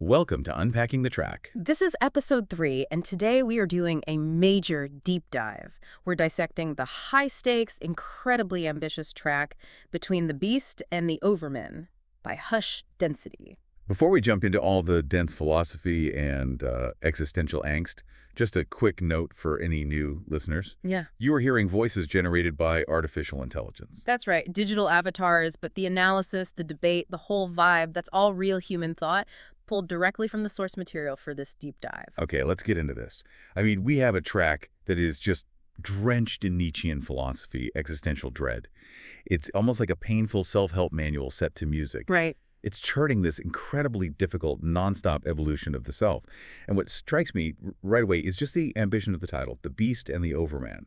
Welcome to Unpacking the Track. This is episode 3, and today we are doing a major deep dive. We're dissecting the high-stakes, incredibly ambitious track Between the Beast and the Overmen by Hush Density. Before we jump into all the dense philosophy and existential angst, just a quick note for any new listeners. Yeah. You are hearing voices generated by artificial intelligence. That's right, digital avatars, but the analysis, the debate, the whole vibe, that's all real human thought, pulled directly from the source material for this deep dive. Okay, let's get into this. I mean, we have a track that is just drenched in Nietzschean philosophy, existential dread. It's almost like a painful self-help manual set to music. Right. It's charting this incredibly difficult, nonstop evolution of the self. And what strikes me right away is just the ambition of the title, The Beast and the Overman.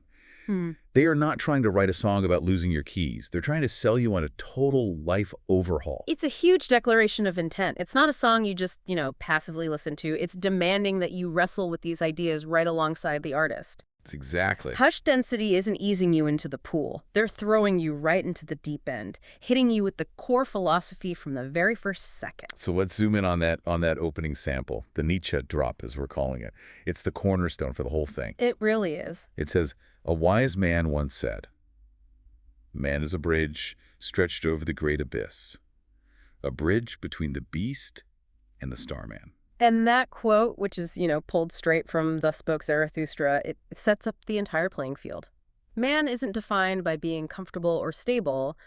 They are not trying to write a song about losing your keys. They're trying to sell you on a total life overhaul. It's a huge declaration of intent. It's not a song you just, passively listen to. It's demanding that you wrestle with these ideas right alongside the artist. It's exactly. Hush Density isn't easing you into the pool. They're throwing you right into the deep end, hitting you with the core philosophy from the very first second. So let's zoom in on that opening sample, the Nietzsche drop, as we're calling it. It's the cornerstone for the whole thing. It really is. It says, "A wise man once said, 'Man is a bridge stretched over the great abyss, a bridge between the beast and the starman.'" And that quote, which is, pulled straight from Thus Spoke Zarathustra, it sets up the entire playing field. Man isn't defined by being comfortable or stable,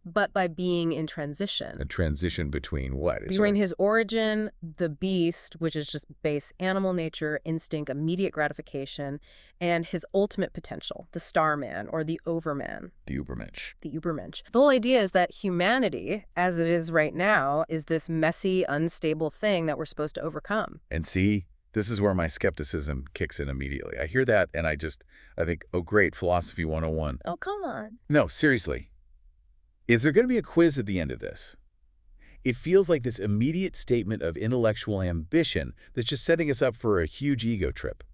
but by being in transition. A transition between what? Between his origin, the beast, which is just base animal nature, instinct, immediate gratification, and his ultimate potential, the starman or the overman. The Übermensch. The Übermensch. The whole idea is that humanity, as it is right now, is this messy, unstable thing that we're supposed to overcome. And see, this is where my skepticism kicks in immediately. I hear that and I think, oh great, Philosophy 101. Oh, come on. No, seriously. Is there going to be a quiz at the end of this? It feels like this immediate statement of intellectual ambition that's just setting us up for a huge ego trip.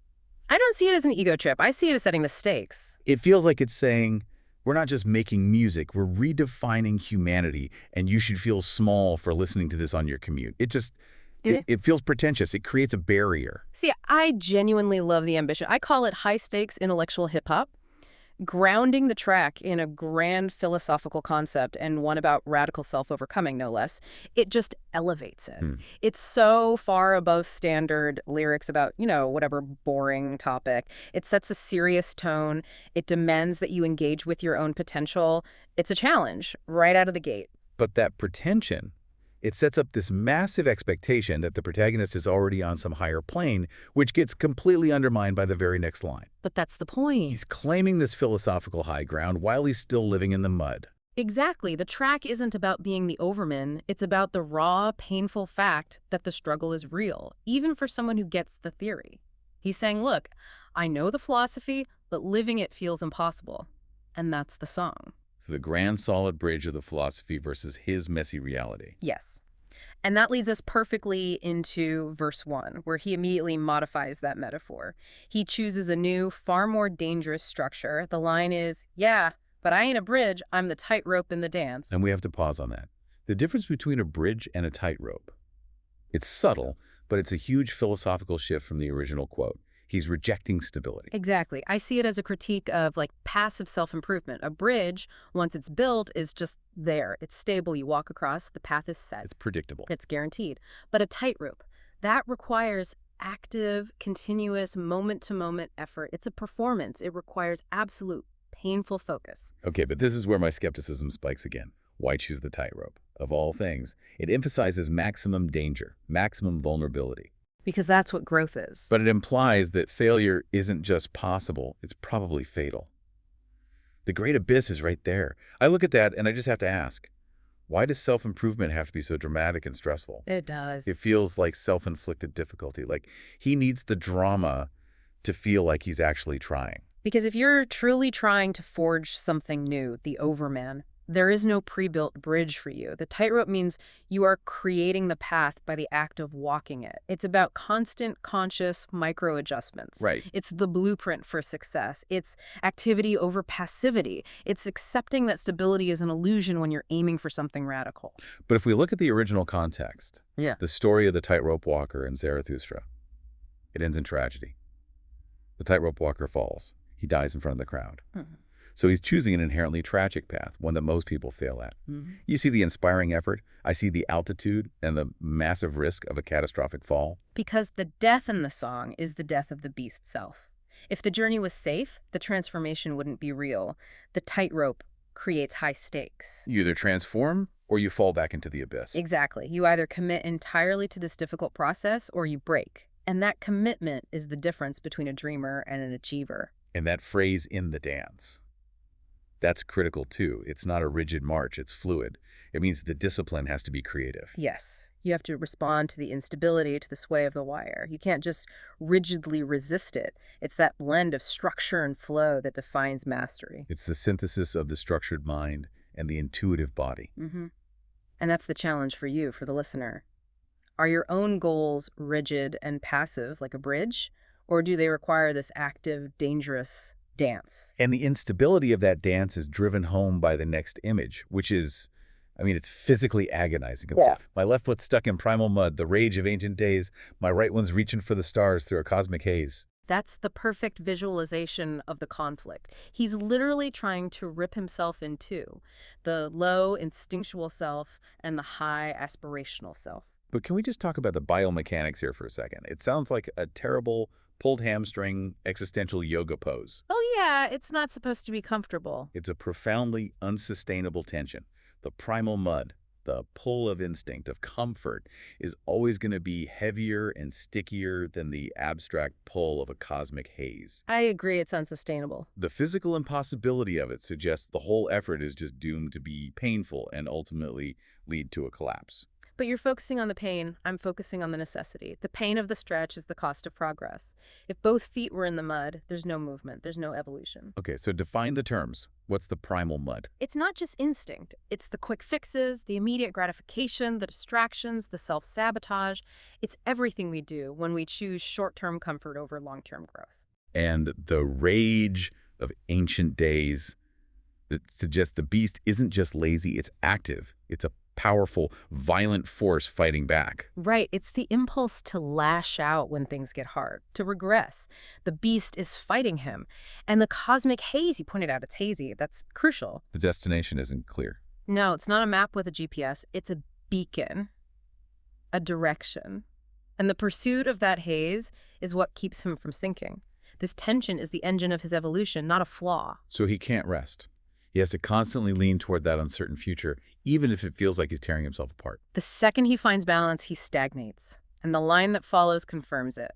I don't see it as an ego trip. I see it as setting the stakes. It feels like it's saying, we're not just making music, we're redefining humanity, and you should feel small for listening to this on your commute. It feels pretentious. It creates a barrier. See, I genuinely love the ambition. I call it high-stakes intellectual hip-hop. Grounding the track in a grand philosophical concept and one about radical self-overcoming, no less, it just elevates it. It's so far above standard lyrics about, whatever boring topic. It sets a serious tone. It demands that you engage with your own potential. It's a challenge right out of the gate. But that pretension, it sets up this massive expectation that the protagonist is already on some higher plane, which gets completely undermined by the very next line. But that's the point. He's claiming this philosophical high ground while he's still living in the mud. Exactly. The track isn't about being the overman. It's about the raw, painful fact that the struggle is real, even for someone who gets the theory. He's saying, look, I know the philosophy, but living it feels impossible. And that's the song. So the grand solid bridge of the philosophy versus his messy reality. Yes. And that leads us perfectly into verse 1, where he immediately modifies that metaphor. He chooses a new, far more dangerous structure. The line is, yeah, but I ain't a bridge, I'm the tightrope in the dance. And we have to pause on that. The difference between a bridge and a tightrope. It's subtle, but it's a huge philosophical shift from the original quote. He's rejecting stability. Exactly. I see it as a critique of passive self-improvement. A bridge, once it's built, is just there. It's stable. You walk across, the path is set. It's predictable. It's guaranteed. But a tightrope, that requires active, continuous, moment-to-moment effort. It's a performance. It requires absolute, painful focus. Okay, but this is where my skepticism spikes again. Why choose the tightrope? Of all things, it emphasizes maximum danger, maximum vulnerability. Because that's what growth is. But it implies that failure isn't just possible, it's probably fatal. The great abyss is right there. I look at that and I just have to ask, why does self-improvement have to be so dramatic and stressful? It does. It feels like self-inflicted difficulty, like he needs the drama to feel like he's actually trying. Because if you're truly trying to forge something new, the overman, There is no pre-built bridge for you. The tightrope means you are creating the path by the act of walking it. It's about constant, conscious micro-adjustments. Right. It's the blueprint for success. It's activity over passivity. It's accepting that stability is an illusion when you're aiming for something radical. But if we look at the original context, Yeah. the story of the tightrope walker in Zarathustra, it ends in tragedy. The tightrope walker falls. He dies in front of the crowd. Mhm. So he's choosing an inherently tragic path, one that most people fail at. Mhm. You see the inspiring effort. I see the altitude and the massive risk of a catastrophic fall. Because the death in the song is the death of the beast self. If the journey was safe, the transformation wouldn't be real. The tightrope creates high stakes. You either transform or you fall back into the abyss. Exactly. You either commit entirely to this difficult process or you break. And that commitment is the difference between a dreamer and an achiever. And that phrase, in the dance, that's critical too. It's not a rigid march, it's fluid. It means the discipline has to be creative. Yes, you have to respond to the instability, to the sway of the wire. You can't just rigidly resist it. It's that blend of structure and flow that defines mastery. It's the synthesis of the structured mind and the intuitive body. Mm-hmm. And that's the challenge for you, for the listener. Are your own goals rigid and passive, like a bridge? Or do they require this active, dangerous dance? And the instability of that dance is driven home by the next image, which is, it's physically agonizing. Yeah. My left foot's stuck in primal mud, the rage of ancient days. My right one's reaching for the stars through a cosmic haze. That's the perfect visualization of the conflict. He's literally trying to rip himself in two, the low, instinctual self and the high, aspirational self. But can we just talk about the biomechanics here for a second? It sounds like a terrible pulled hamstring existential yoga pose. Oh yeah, it's not supposed to be comfortable. It's a profoundly unsustainable tension. The primal mud, the pull of instinct, of comfort, is always going to be heavier and stickier than the abstract pull of a cosmic haze. I agree it's unsustainable. The physical impossibility of it suggests the whole effort is just doomed to be painful and ultimately lead to a collapse. But you're focusing on the pain, I'm focusing on the necessity. The pain of the stretch is the cost of progress. If both feet were in the mud, there's no movement, there's no evolution. Okay, so define the terms. What's the primal mud? It's not just instinct. It's the quick fixes, the immediate gratification, the distractions, the self-sabotage. It's everything we do when we choose short-term comfort over long-term growth. And the rage of ancient days that suggests the beast isn't just lazy, it's active. It's a powerful, violent force fighting back. Right. It's the impulse to lash out when things get hard, to regress. The beast is fighting him. And the cosmic haze, you pointed out, it's hazy. That's crucial. The destination isn't clear. No, it's not a map with a GPS. It's a beacon, a direction. And the pursuit of that haze is what keeps him from sinking. This tension is the engine of his evolution, not a flaw. So he can't rest. He has to constantly lean toward that uncertain future, even if it feels like he's tearing himself apart. The second he finds balance, he stagnates. And the line that follows confirms it.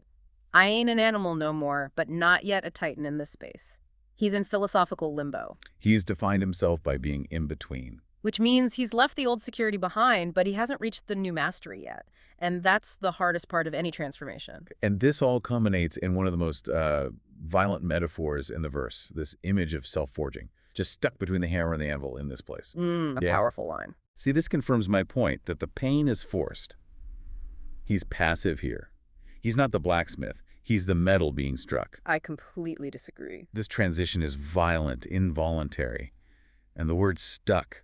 I ain't an animal no more, but not yet a titan in this space. He's in philosophical limbo. He's defined himself by being in between. Which means he's left the old security behind, but he hasn't reached the new mastery yet. And that's the hardest part of any transformation. And this all culminates in one of the most violent metaphors in the verse, this image of self-forging, just stuck between the hammer and the anvil in this place. A powerful line. See, this confirms my point that the pain is forced. He's passive here. He's not the blacksmith. He's the metal being struck. I completely disagree. This transition is violent, involuntary. And the word stuck,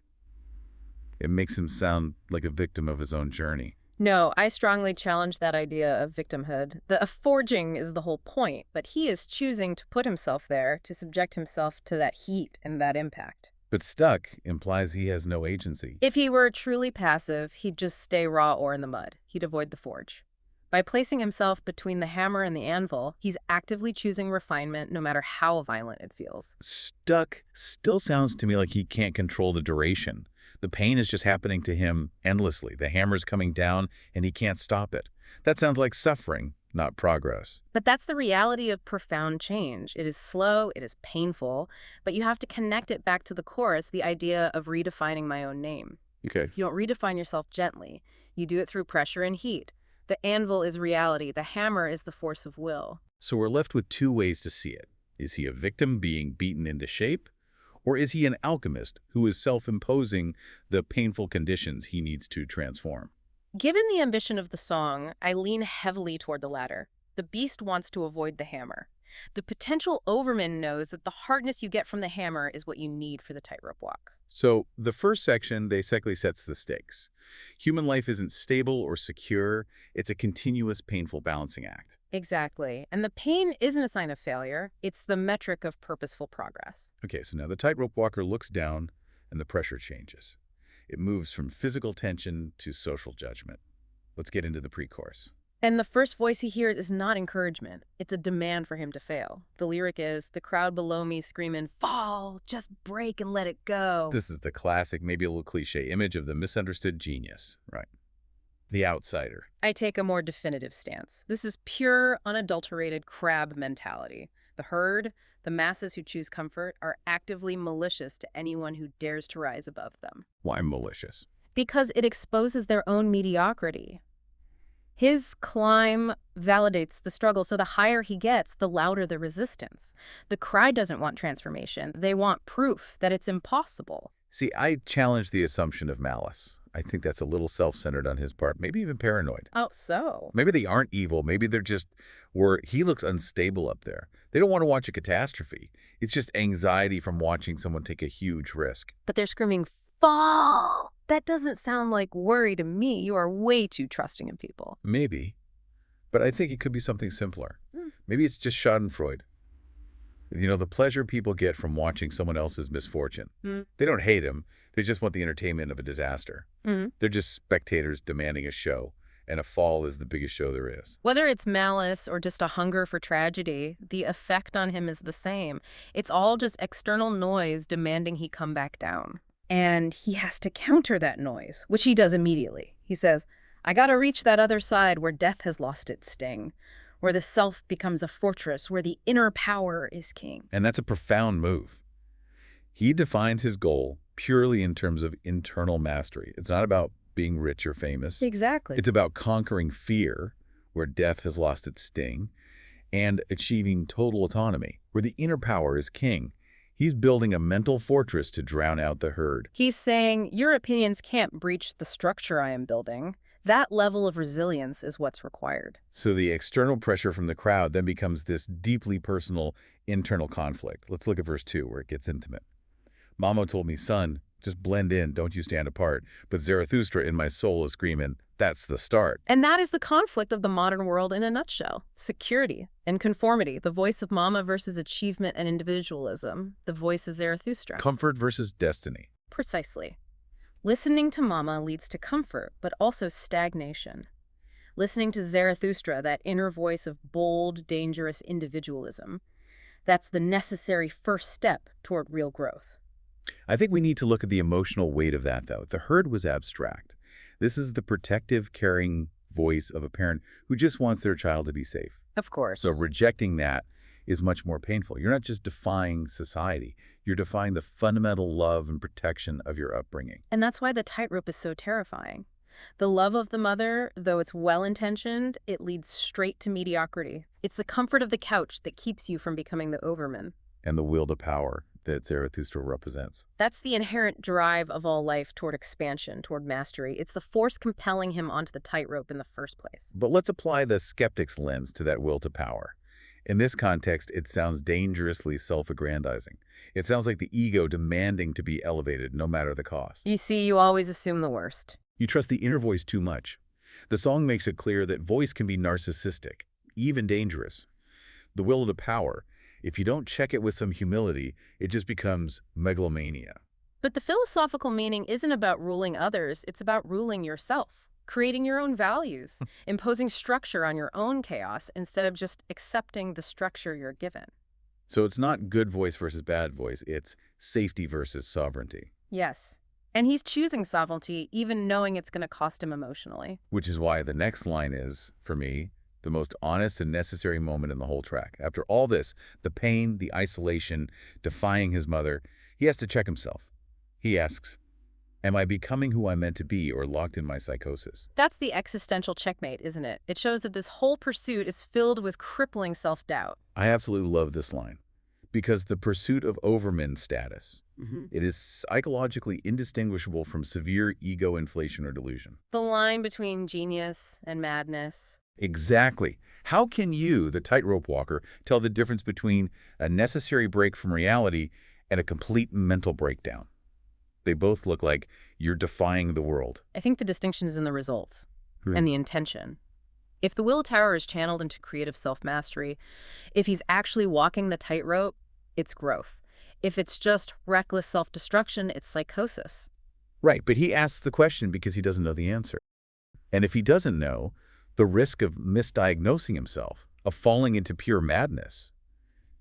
it makes him sound like a victim of his own journey. No, I strongly challenge that idea of victimhood. The forging is the whole point, but he is choosing to put himself there, to subject himself to that heat and that impact. But stuck implies he has no agency. If he were truly passive, he'd just stay raw or in the mud. He'd avoid the forge. By placing himself between the hammer and the anvil, he's actively choosing refinement no matter how violent it feels. Stuck still sounds to me like he can't control the duration. The pain is just happening to him endlessly. The hammer's coming down and he can't stop it. That sounds like suffering, not progress. But that's the reality of profound change. It is slow, it is painful, but you have to connect it back to the chorus, the idea of redefining my own name. Okay. You don't redefine yourself gently. You do it through pressure and heat. The anvil is reality. The hammer is the force of will. So we're left with two ways to see it. Is he a victim being beaten into shape? Or is he an alchemist who is self-imposing the painful conditions he needs to transform? Given the ambition of the song, I lean heavily toward the latter. The beast wants to avoid the hammer. The potential overman knows that the hardness you get from the hammer is what you need for the tightrope walk. So the first section basically sets the stakes. Human life isn't stable or secure. It's a continuous, painful balancing act. Exactly. And the pain isn't a sign of failure. It's the metric of purposeful progress. Okay, so now the tightrope walker looks down and the pressure changes. It moves from physical tension to social judgment. Let's get into the pre-chorus. And the first voice he hears is not encouragement. It's a demand for him to fail. The lyric is, the crowd below me screaming, fall, just break and let it go. This is the classic, maybe a little cliche image of the misunderstood genius, right? The outsider. I take a more definitive stance. This is pure, unadulterated crab mentality. The herd, the masses who choose comfort, are actively malicious to anyone who dares to rise above them. Why malicious? Because it exposes their own mediocrity. His climb validates the struggle, so the higher he gets, the louder the resistance. The crowd doesn't want transformation. They want proof that it's impossible. See, I challenge the assumption of malice. I think that's a little self-centered on his part, maybe even paranoid. Oh, so? Maybe they aren't evil. Maybe they're just he looks unstable up there. They don't want to watch a catastrophe. It's just anxiety from watching someone take a huge risk. But they're screaming, fall! That doesn't sound like worry to me. You are way too trusting in people. Maybe. But I think it could be something simpler. Maybe it's just schadenfreude. You know, the pleasure people get from watching someone else's misfortune. They don't hate him. They just want the entertainment of a disaster. They're just spectators demanding a show, and a fall is the biggest show there is. Whether it's malice or just a hunger for tragedy, the effect on him is the same. It's all just external noise demanding he come back down. And he has to counter that noise, which he does immediately. He says, I gotta reach that other side where death has lost its sting, where the self becomes a fortress, where the inner power is king. And that's a profound move. He defines his goal purely in terms of internal mastery. It's not about being rich or famous. Exactly. It's about conquering fear, where death has lost its sting, and achieving total autonomy, where the inner power is king. He's building a mental fortress to drown out the herd. He's saying, your opinions can't breach the structure I am building. That level of resilience is what's required. So the external pressure from the crowd then becomes this deeply personal internal conflict. Let's look at verse 2, where it gets intimate. Mama told me, son, just blend in, don't you stand apart. But Zarathustra in my soul is screaming, that's the start. And that is the conflict of the modern world in a nutshell. Security and conformity, the voice of Mama versus achievement and individualism, the voice of Zarathustra. Comfort versus destiny. Precisely. Listening to Mama leads to comfort, but also stagnation. Listening to Zarathustra, that inner voice of bold, dangerous individualism, that's the necessary first step toward real growth. I think we need to look at the emotional weight of that, though. The herd was abstract. This is the protective, caring voice of a parent who just wants their child to be safe. Of course. So rejecting that is much more painful. You're not just defying society. You're defying the fundamental love and protection of your upbringing. And that's why the tightrope is so terrifying. The love of the mother, though it's well-intentioned, it leads straight to mediocrity. It's the comfort of the couch that keeps you from becoming the overman. And the will to power that Zarathustra represents. That's the inherent drive of all life toward expansion, toward mastery. It's the force compelling him onto the tightrope in the first place. But let's apply the skeptic's lens to that will to power. In this context, it sounds dangerously self-aggrandizing. It sounds like the ego demanding to be elevated no matter the cost. You see, you always assume the worst. You trust the inner voice too much. The song makes it clear that voice can be narcissistic, even dangerous. The will to power, if you don't check it with some humility, it just becomes megalomania. But the philosophical meaning isn't about ruling others, it's about ruling yourself, creating your own values, imposing structure on your own chaos instead of just accepting the structure you're given. So it's not good voice versus bad voice, it's safety versus sovereignty. Yes. And he's choosing sovereignty even knowing it's going to cost him emotionally. Which is why the next line is, for me, the most honest and necessary moment in the whole track. After all this, the pain, the isolation, defying his mother, he has to check himself. He asks, am I becoming who I'm meant to be or locked in my psychosis? That's the existential checkmate, isn't it? It shows that this whole pursuit is filled with crippling self-doubt. I absolutely love this line because the pursuit of overman status, Hmm. it is psychologically indistinguishable from severe ego inflation or delusion. The line between genius and madness. Exactly. How can you, the tightrope walker, tell the difference between a necessary break from reality and a complete mental breakdown? They both look like you're defying the world. I think the distinction is in the results Right. and the intention. If the willpower is channeled into creative self-mastery, if he's actually walking the tightrope, it's growth. If it's just reckless self-destruction, it's psychosis. Right, but he asks the question because he doesn't know the answer. And if he doesn't know, the risk of misdiagnosing himself, of falling into pure madness,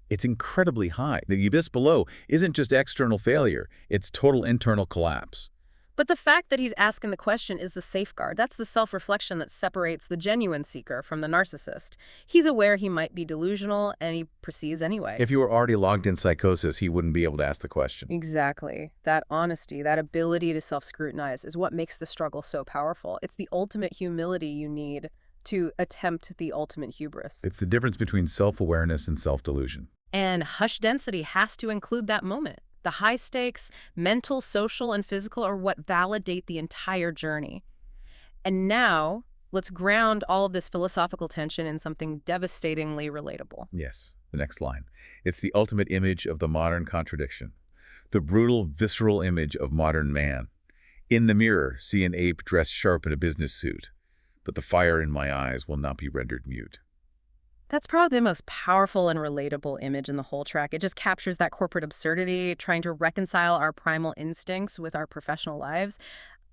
it's incredibly high. The abyss below isn't just external failure, it's total internal collapse. But the fact that he's asking the question is the safeguard. That's the self-reflection that separates the genuine seeker from the narcissist. He's aware he might be delusional, and he proceeds anyway. If you were already logged in psychosis, he wouldn't be able to ask the question. Exactly. That honesty, that ability to self-scrutinize is what makes the struggle so powerful. It's the ultimate humility you need to attempt the ultimate hubris. It's the difference between self-awareness and self-delusion. And hush density has to include that moment. The high stakes, mental, social, and physical, are what validate the entire journey. And now, let's ground all of this philosophical tension in something devastatingly relatable. Yes, the next line. It's the ultimate image of the modern contradiction. The brutal, visceral image of modern man. In the mirror, see an ape dressed sharp in a business suit, but the fire in my eyes will not be rendered mute. That's probably the most powerful and relatable image in the whole track. It just captures that corporate absurdity, trying to reconcile our primal instincts with our professional lives.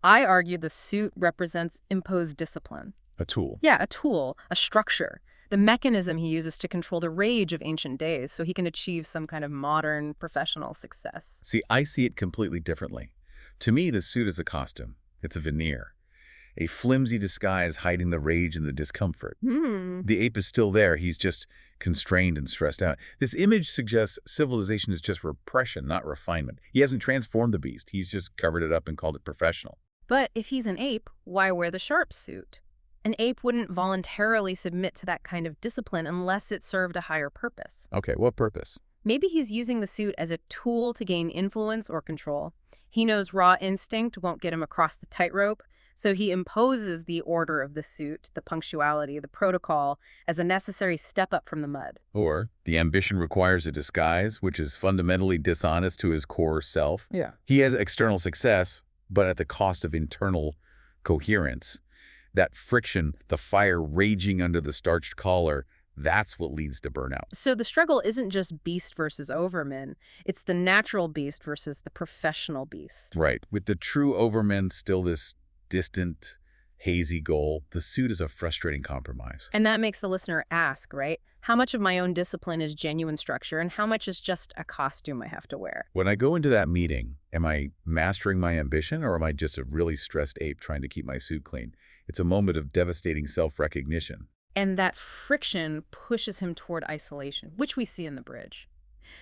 I argue the suit represents imposed discipline. A tool. Yeah, a tool, a structure, the mechanism he uses to control the rage of ancient days so he can achieve some kind of modern professional success. See, I see it completely differently. To me, the suit is a costume. It's a veneer. A flimsy disguise hiding the rage and the discomfort. The ape is still there. He's just constrained and stressed out. This image suggests civilization is just repression, not refinement. He hasn't transformed the beast. He's just covered it up and called it professional. But if he's an ape, why wear the sharp suit? An ape wouldn't voluntarily submit to that kind of discipline unless it served a higher purpose. Okay, what purpose? Maybe he's using the suit as a tool to gain influence or control. He knows raw instinct won't get him across the tightrope, so he imposes the order of the suit, the punctuality, the protocol, as a necessary step up from the mud. Or the ambition requires a disguise, which is fundamentally dishonest to his core self. Yeah. He has external success, but at the cost of internal coherence. That friction, the fire raging under the starched collar, that's what leads to burnout. So the struggle isn't just beast versus overman. It's the natural beast versus the professional beast. Right. With the true overman still this distant, hazy goal, the suit is a frustrating compromise. And that makes the listener ask, right? How much of my own discipline is genuine structure and how much is just a costume I have to wear? When I go into that meeting, am I mastering my ambition or am I just a really stressed ape trying to keep my suit clean? It's a moment of devastating self-recognition. And that friction pushes him toward isolation, which we see in the bridge.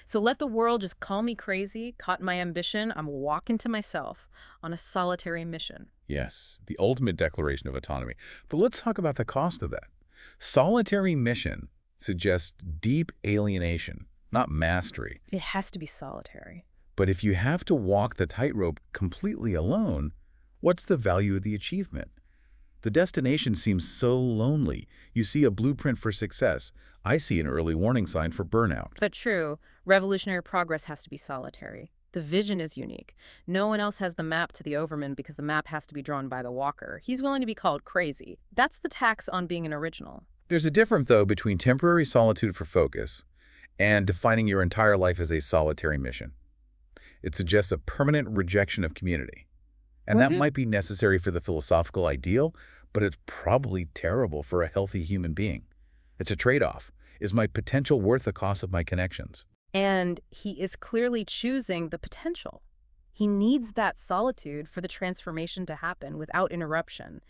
So let the world just call me crazy, caught in my ambition, I'm walking to myself on a solitary mission. Yes, the ultimate declaration of autonomy. But let's talk about the cost of that. Solitary mission suggests deep alienation, not mastery. It has to be solitary. But if you have to walk the tightrope completely alone, what's the value of the achievement? The destination seems so lonely. You see a blueprint for success. I see an early warning sign for burnout. But true, revolutionary progress has to be solitary. The vision is unique. No one else has the map to the overman because the map has to be drawn by the walker. He's willing to be called crazy. That's the tax on being an original. There's a difference, though, between temporary solitude for focus and defining your entire life as a solitary mission. It suggests a permanent rejection of community. And that might be necessary for the philosophical ideal, but it's probably terrible for a healthy human being. It's a trade-off. Is my potential worth the cost of my connections? And he is clearly choosing the potential. He needs that solitude for the transformation to happen without interruption.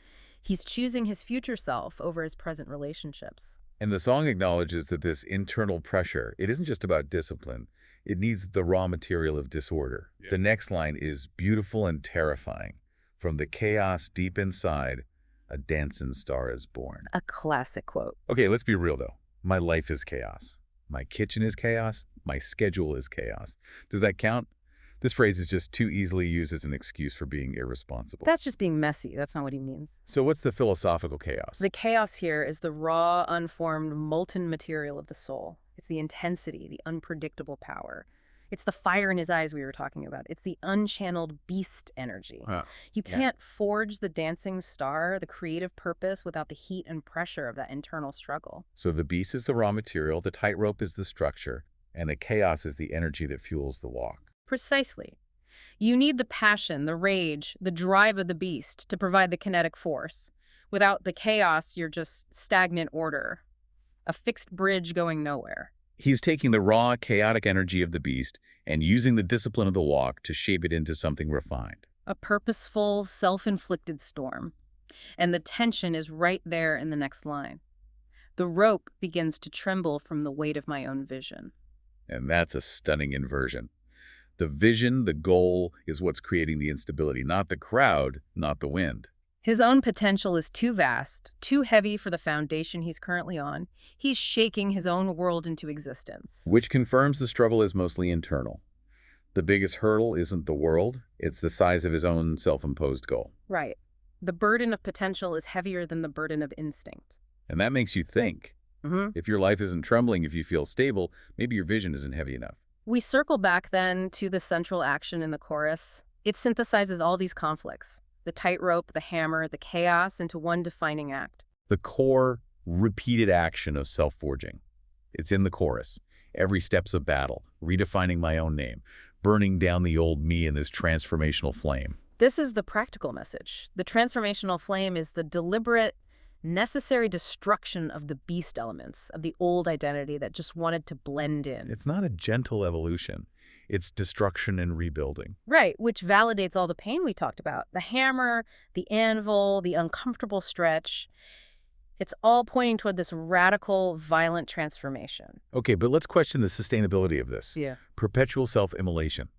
He's choosing his future self over his present relationships. And the song acknowledges that this internal pressure, it isn't just about discipline. It needs the raw material of disorder. Yeah. The next line is beautiful and terrifying. From the chaos deep inside, a dancing star is born. A classic quote. Okay, let's be real, though. My life is chaos. My kitchen is chaos. My schedule is chaos. Does that count? This phrase is just too easily used as an excuse for being irresponsible. That's just being messy. That's not what he means. So what's the philosophical chaos? The chaos here is the raw, unformed, molten material of the soul. It's the intensity, the unpredictable power. It's the fire in his eyes we were talking about. It's the unchanneled beast energy. You can't forge the dancing star, the creative purpose, without the heat and pressure of that internal struggle. So the beast is the raw material, the tightrope is the structure, and the chaos is the energy that fuels the walk. Precisely. You need the passion, the rage, the drive of the beast to provide the kinetic force. Without the chaos, you're just stagnant order, a fixed bridge going nowhere. He's taking the raw, chaotic energy of the beast and using the discipline of the walk to shape it into something refined. A purposeful, self-inflicted storm. And the tension is right there in the next line. The rope begins to tremble from the weight of my own vision. And that's a stunning inversion. The vision, the goal, is what's creating the instability, not the crowd, not the wind. His own potential is too vast, too heavy for the foundation he's currently on. He's shaking his own world into existence. Which confirms the struggle is mostly internal. The biggest hurdle isn't the world, it's the size of his own self-imposed goal. Right. The burden of potential is heavier than the burden of instinct. And that makes you think. If your life isn't trembling, if you feel stable, maybe your vision isn't heavy enough. We circle back then to the central action in the chorus. It synthesizes all these conflicts. The tightrope, the hammer, the chaos into one defining act. The core, repeated action of self-forging. It's in the chorus. Every step's a battle, redefining my own name, burning down the old me in this transformational flame. This is the practical message. The transformational flame is the deliberate, necessary destruction of the beast elements, of the old identity that just wanted to blend in. It's not a gentle evolution. It's destruction and rebuilding. Right, which validates all the pain we talked about. The hammer, the anvil, the uncomfortable stretch. It's all pointing toward this radical, violent transformation. Okay, but let's question the sustainability of this. Yeah. Perpetual self-immolation.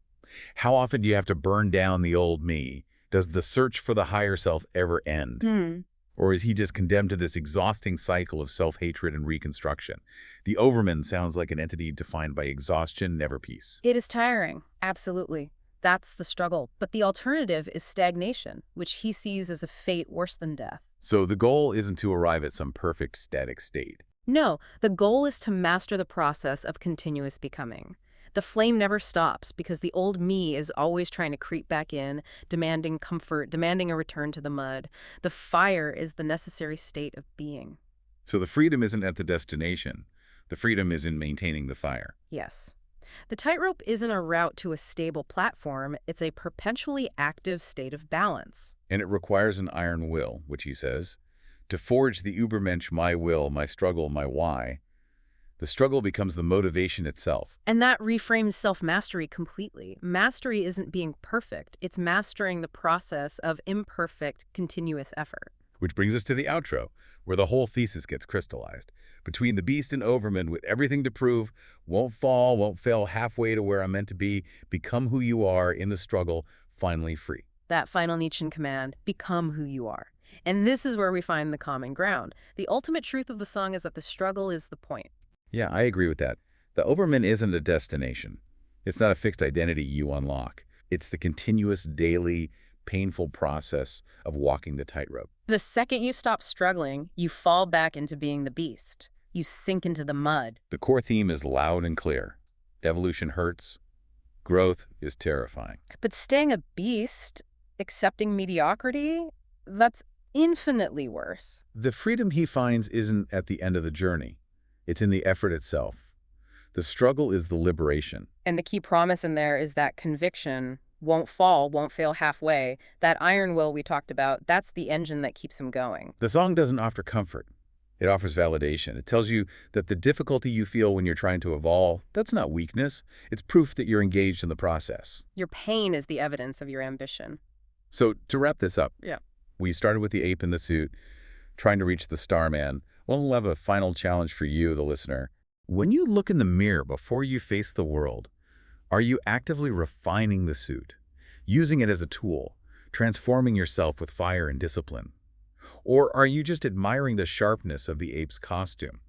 How often do you have to burn down the old me? Does the search for the higher self ever end? Or is he just condemned to this exhausting cycle of self-hatred and reconstruction? The Overman sounds like an entity defined by exhaustion, never peace. It is tiring, absolutely. That's the struggle. But the alternative is stagnation, which he sees as a fate worse than death. So the goal isn't to arrive at some perfect static state. No, the goal is to master the process of continuous becoming. The flame never stops because the old me is always trying to creep back in, demanding comfort, demanding a return to the mud. The fire is the necessary state of being. So the freedom isn't at the destination. The freedom is in maintaining the fire. Yes. The tightrope isn't a route to a stable platform. It's a perpetually active state of balance. And it requires an iron will, which he says, to forge the Übermensch, my will, my struggle, my why. The struggle becomes the motivation itself. And that reframes self-mastery completely. Mastery isn't being perfect. It's mastering the process of imperfect, continuous effort. Which brings us to the outro, where the whole thesis gets crystallized. Between the beast and Overman, with everything to prove, won't fall, won't fail halfway to where I'm meant to be, become who you are in the struggle, finally free. That final Nietzschean command, become who you are. And this is where we find the common ground. The ultimate truth of the song is that the struggle is the point. Yeah, I agree with that. The Overman isn't a destination. It's not a fixed identity you unlock. It's the continuous, daily, painful process of walking the tightrope. The second you stop struggling, you fall back into being the beast. You sink into the mud. The core theme is loud and clear. Evolution hurts. Growth is terrifying. But staying a beast, accepting mediocrity, that's infinitely worse. The freedom he finds isn't at the end of the journey. It's in the effort itself. The struggle is the liberation. And the key promise in there is that conviction won't fall, won't fail halfway. That iron will we talked about, that's the engine that keeps him going. The song doesn't offer comfort. It offers validation. It tells you that the difficulty you feel when you're trying to evolve, that's not weakness. It's proof that you're engaged in the process. Your pain is the evidence of your ambition. So to wrap this up, Yeah. We started with the ape in the suit, trying to reach the Starman. We'll have a final challenge for you, the listener. When you look in the mirror before you face the world, are you actively refining the suit, using it as a tool, transforming yourself with fire and discipline? Or are you just admiring the sharpness of the ape's costume?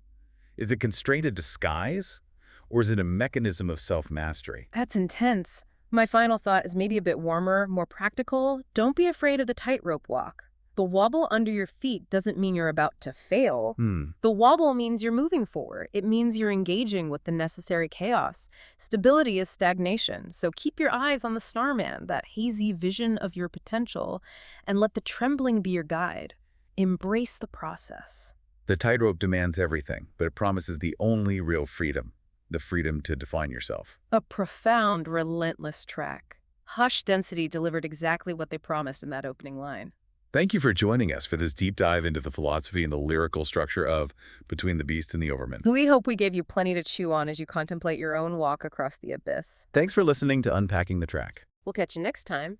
Is it constrained a disguise? or is it a mechanism of self-mastery? That's intense. My final thought is maybe a bit warmer, more practical. Don't be afraid of the tightrope walk. The wobble under your feet doesn't mean you're about to fail. The wobble means you're moving forward. It means you're engaging with the necessary chaos. Stability is stagnation, so keep your eyes on the Starman, that hazy vision of your potential, and let the trembling be your guide. Embrace the process. The tightrope demands everything, but it promises the only real freedom, the freedom to define yourself. A profound, relentless track. Hush Density delivered exactly what they promised in that opening line. Thank you for joining us for this deep dive into the philosophy and the lyrical structure of Between the Beast and the Overman. We hope we gave you plenty to chew on as you contemplate your own walk across the abyss. Thanks for listening to Unpacking the Track. We'll catch you next time.